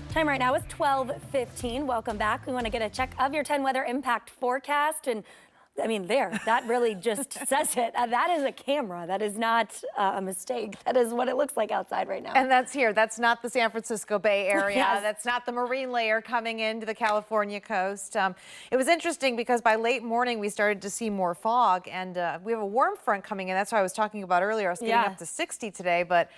Time right now is 12:15. Welcome back. We want to get a check of your 10 weather impact forecast. And I mean, that really just says it. That is a camera. That is not a mistake. That is what it looks like outside right now. And that's here. That's not the San Francisco Bay Area. Yes. That's not the marine layer coming into the California coast. It was interesting because by late morning, we started to see more fog, and we have a warm front coming in. That's what I was talking about earlier. I was getting up to 60 today, but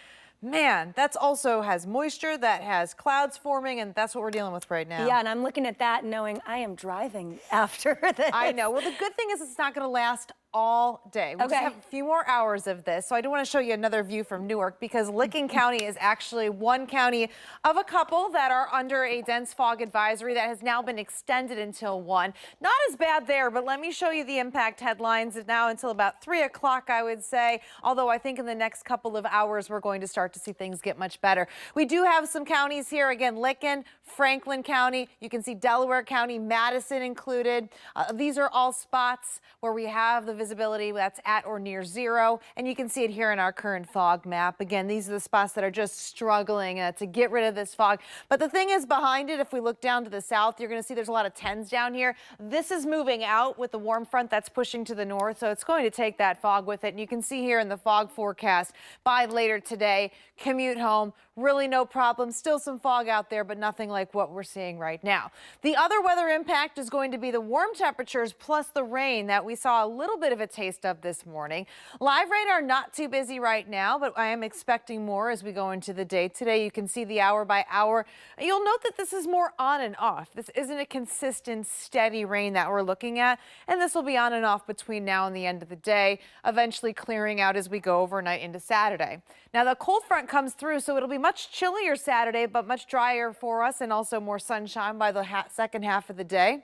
man, that's also has moisture, that has clouds forming, and that's what we're dealing with right now. Yeah, and I'm looking at that knowing I am driving after this. I know. Well, the good thing is it's not going to last all day. We just have a few more hours of this. So I do want to show you another view from Newark, because Licking County is actually one county of a couple that are under a dense fog advisory that has now been extended until 1. Not as bad there, but let me show you the impact headlines now until about 3 o'clock, I would say. Although I think in the next couple of hours, we're going to start to see things get much better. We do have some counties here. Again, Licking, Franklin County. You can see Delaware County, Madison included. These are all spots where we have the visibility that's at or near zero, and you can see it here in our current fog map. Again, these are the spots that are just struggling to get rid of this fog. But the thing is behind it, if we look down to the south, you're going to see there's a lot of tens down here. This is moving out with the warm front that's pushing to the north, so it's going to take that fog with it. And you can see here in the fog forecast by later today, commute home, really no problem. Still some fog out there, but nothing like what we're seeing right now. The other weather impact is going to be the warm temperatures plus the rain that we saw a little bit of a taste of this morning. Live radar not too busy right now, but I am expecting more as we go into the day today. You can see the hour by hour. You'll note that this is more on and off. This isn't a consistent, steady rain that we're looking at, and this will be on and off between now and the end of the day, eventually clearing out as we go overnight into Saturday. Now, the cold front comes through, so it'll be much chillier Saturday, but much drier for us, and also more sunshine by the second half of the day.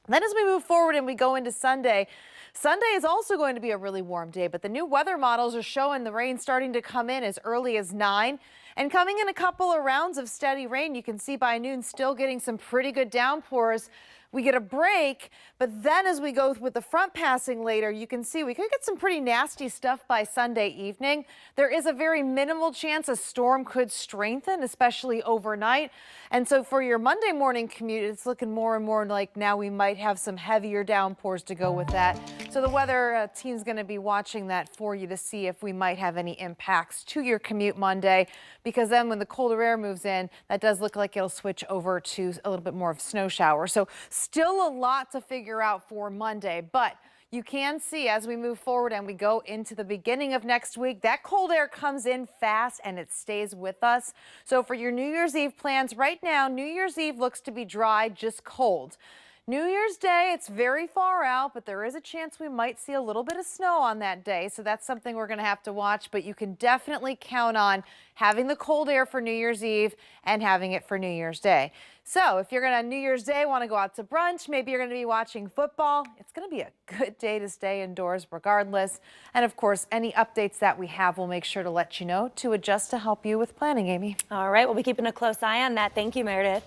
Then as we move forward and we go into Sunday, Sunday is also going to be a really warm day, but the new weather models are showing the rain starting to come in as early as 9 and coming in a couple of rounds of steady rain. You can see by noon still getting some pretty good downpours. We get a break, but then as we go with the front passing later, you can see we could get some pretty nasty stuff by Sunday evening. There is a very minimal chance a storm could strengthen, especially overnight. And so for your Monday morning commute, it's looking more and more like now we might have some heavier downpours to go with that. So the weather team's going to be watching that for you to see if we might have any impacts to your commute Monday, because then when the colder air moves in, that does look like it'll switch over to a little bit more of snow shower. So still a lot to figure out for Monday, but you can see as we move forward and we go into the beginning of next week, that cold air comes in fast and it stays with us. So for your New Year's Eve plans right now, New Year's Eve looks to be dry, just cold. New Year's Day, it's very far out, but there is a chance we might see a little bit of snow on that day. So that's something we're going to have to watch, but you can definitely count on having the cold air for New Year's Eve and having it for New Year's Day. So if you're going to on New Year's Day want to go out to brunch, maybe you're going to be watching football, it's going to be a good day to stay indoors regardless. And of course, any updates that we have, we'll make sure to let you know to adjust to help you with planning, Amy. All right, we'll be keeping a close eye on that. Thank you, Meredith.